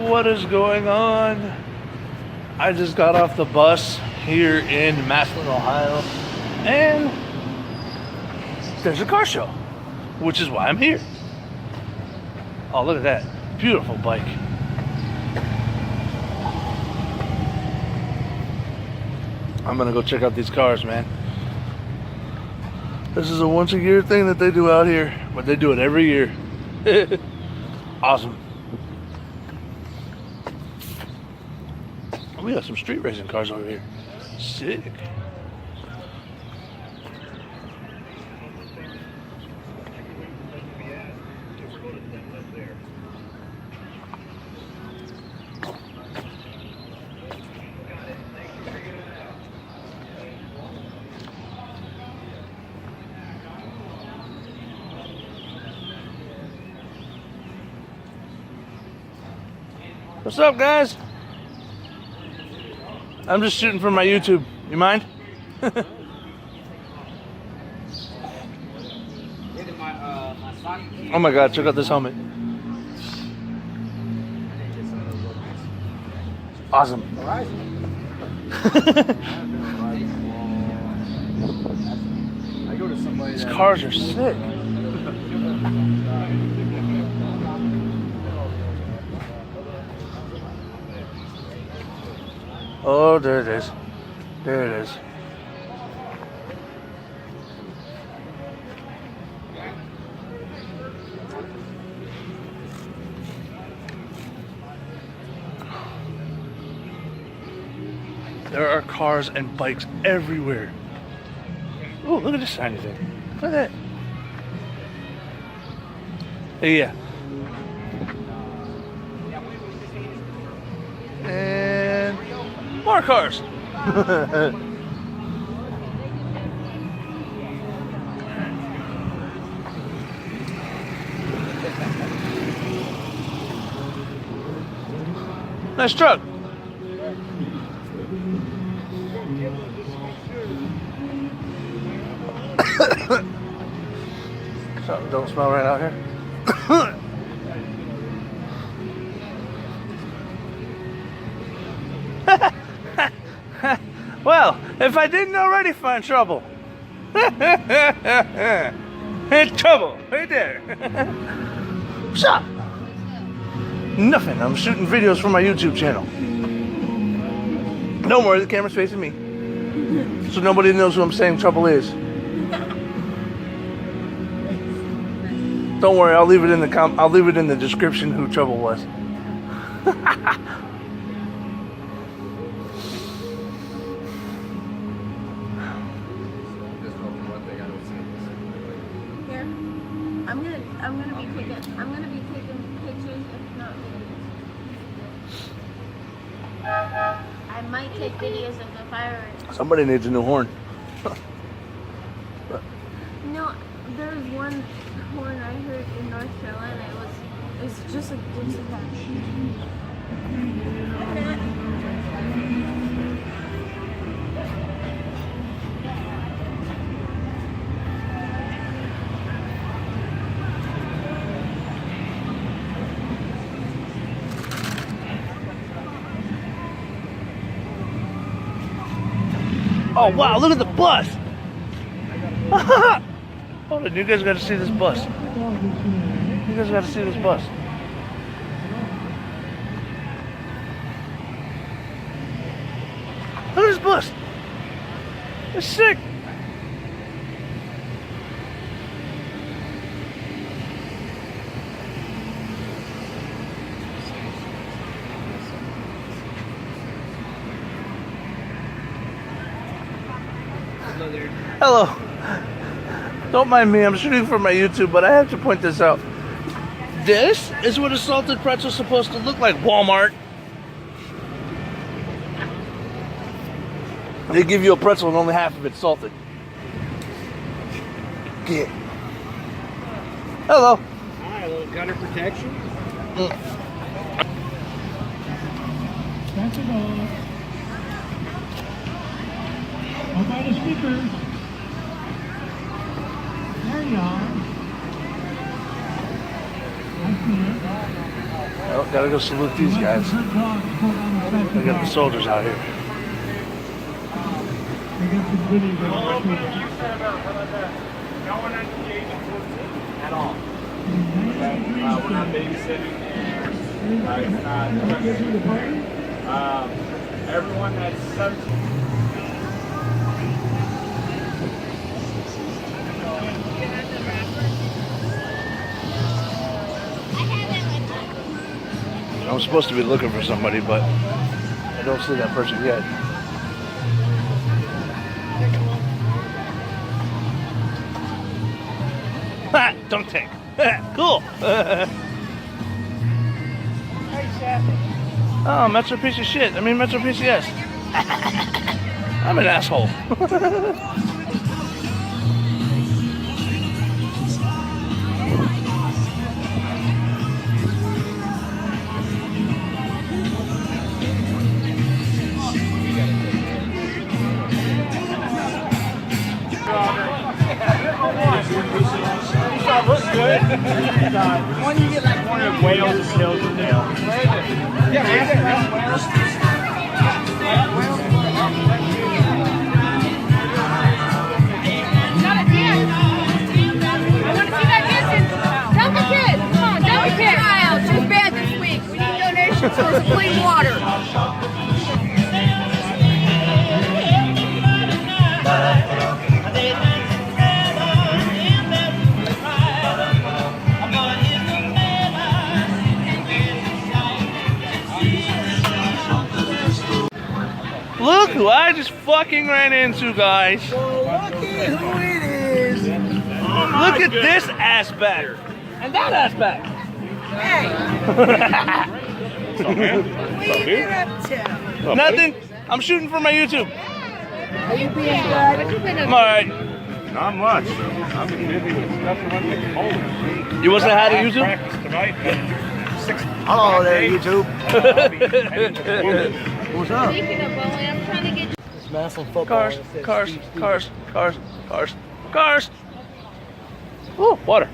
What is going on? I just got off the bus here in Massillon, Ohio, and there's a car show, which is why I'm here. Oh, look at that. Beautiful bike. I'm gonna go check out these cars, man. This is a once a year thing that they do out here, but they do it every year. Awesome. We got some street racing cars over here. Sick. What's up, guys? I'm just shooting for my YouTube. You mind? Oh my God, check out this helmet. Awesome. These cars are sick. Oh, there it is. There it is. There are cars and bikes everywhere. Oh, look at this shiny thing. Look at that. Yeah. And more cars. Nice truck. Something don't smell right out here. Well, if I didn't already find trouble. It's trouble right there. What's up? Nothing. I'm shooting videos for my YouTube channel. Don't worry, the camera's facing me. So nobody knows who I'm saying trouble is. Don't worry, I'll leave it in the description who trouble was. I'm gonna be taking pictures, if not videos. I might take videos of the fireworks. Somebody needs a new horn. No, there's one horn I heard in North Carolina. It's just a Dixie pack. Oh wow, look at the bus! Hold on, you guys gotta see this bus. You guys gotta see this bus. Look at this bus! It's sick! Hello. Don't mind me, I'm shooting for my YouTube, but I have to point this out. This is what a salted pretzel is supposed to look like, Walmart. They give you a pretzel and only half of it's salted. Get. Hello. Hi, a little gutter protection. That's it all. How about the speakers? There you are. Right here. Oh, Gotta go salute these guys. They got the soldiers out here. At all. We're not babysitting. It's not. Everyone that's 17. I'm supposed to be looking for somebody, but I don't see that person yet. Ha! Dunk tank. Cool. Oh, Metro piece of shit. I mean, Metro PCS. I'm an asshole. Looks good. When you get like one of whales and hills and nails. Not a kid. I want to see that distance. Dump the kid. Come on, dump the kid. She's bad this week. We need donations for some clean water. Look who I just fucking ran into, guys. Look at who it is. Look at this ass back. And that ass back. Hey. What are you up to? Nothing. I'm shooting for my YouTube. Are you being good? I'm alright. Not much. I've been busy with stuff that went to Poland. You want to say hi to YouTube? Practice tonight. Hello there, YouTube. What's up? Speaking of bowling, I'm trying to get It's Massillon football. Cars, It says cars, Steve cars, cars, cars, cars. Ooh, water.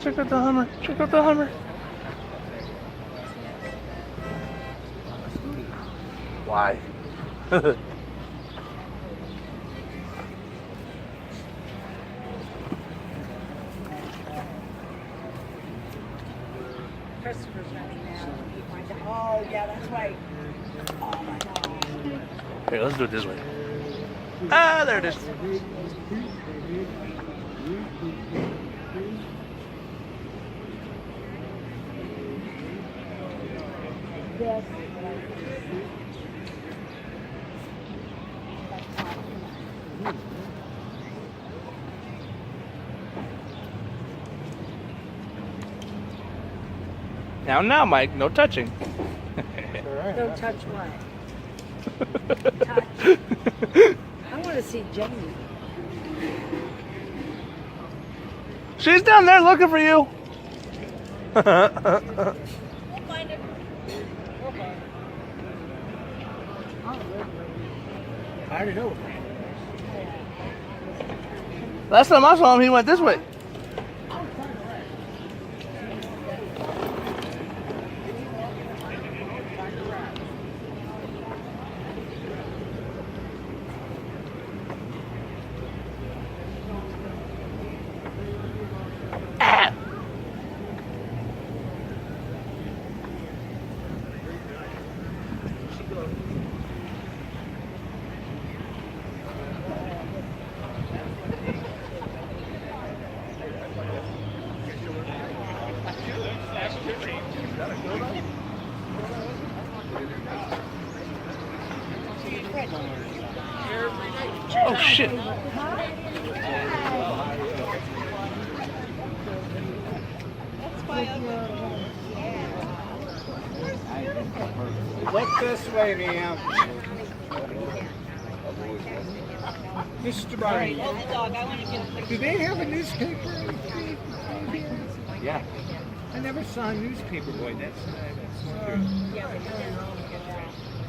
Check out the Hummer. Check out the Hummer. Why? Christopher's running now. Oh, yeah, that's right. Oh, my God. Here, let's do it this way. Ah, there it is. Yes. Now, Mike, no touching. Don't touch what? Touch. I want to see Jamie. She's down there looking for you. We'll find him. I already know. Last time I saw him, he went this way. Oh shit. Look this way, ma'am. Mr. Barney, do they have a newspaper? Yeah. I never saw a newspaper boy. That's true.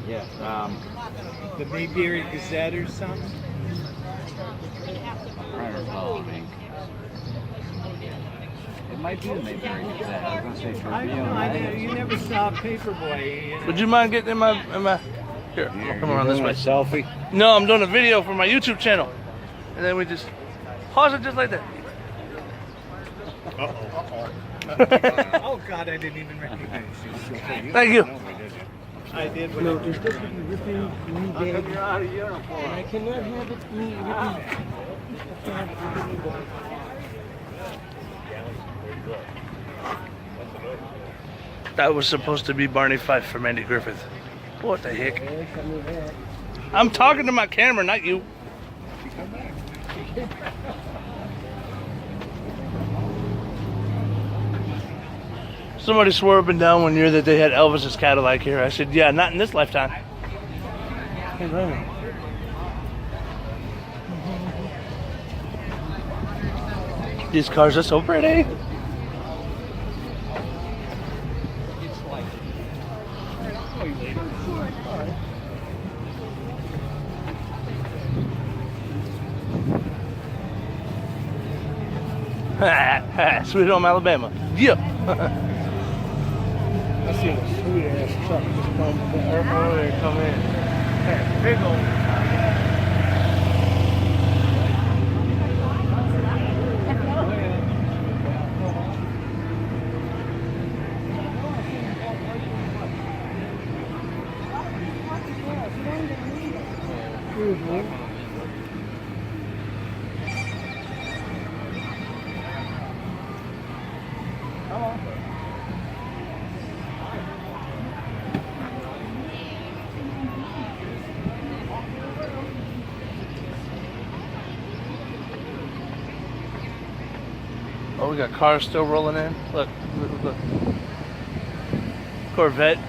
Yeah. The Mayberry Gazette or something. I don't recall, I think. It might be the Mayberry Gazette. I was gonna say I Tribune, know. right? You never saw a paper boy. You know. Would you mind getting in my here? I'll come around this way. Selfie. No, I'm doing a video for my YouTube channel, and then we just pause it just like that. Oh God, I didn't even recognize you. Thank you. I did. No, there's definitely ripping me How come bag. you're out of uniform? I cannot have it me ripping. That was supposed to be Barney Fife from Andy Griffith. What the heck? I'm talking to my camera, not you. Somebody swore up and down one year that they had Elvis's Cadillac here. I said, yeah, not in this lifetime. These cars are so pretty. Sweet Home Alabama. Yeah. I see a sweet ass truck just come in. Big old. Oh, we got cars still rolling in. Look, look, look. Corvette.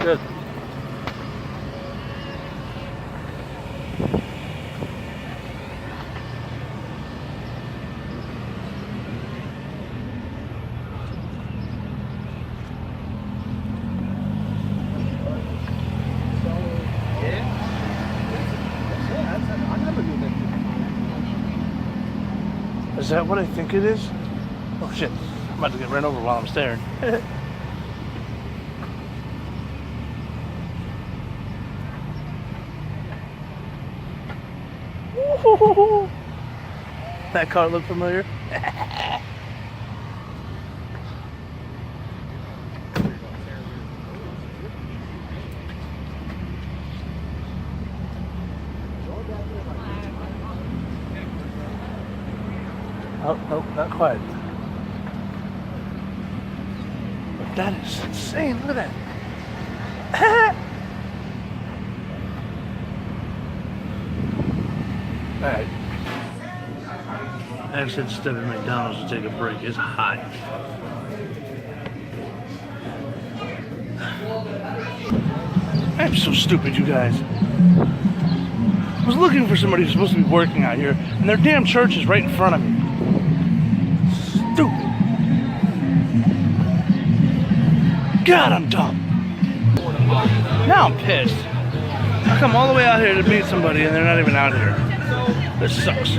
Good. Is that what I think it is? Oh shit, I'm about to get ran over while I'm staring. That car look familiar? Oh, nope, not quite. But that is insane, look at that. Alright. I actually had to step at McDonald's to take a break. It's hot. I'm so stupid, you guys. I was looking for somebody who's supposed to be working out here, and their damn church is right in front of me. Stupid. God, I'm dumb. Now I'm pissed. I come all the way out here to meet somebody, and they're not even out here. This sucks.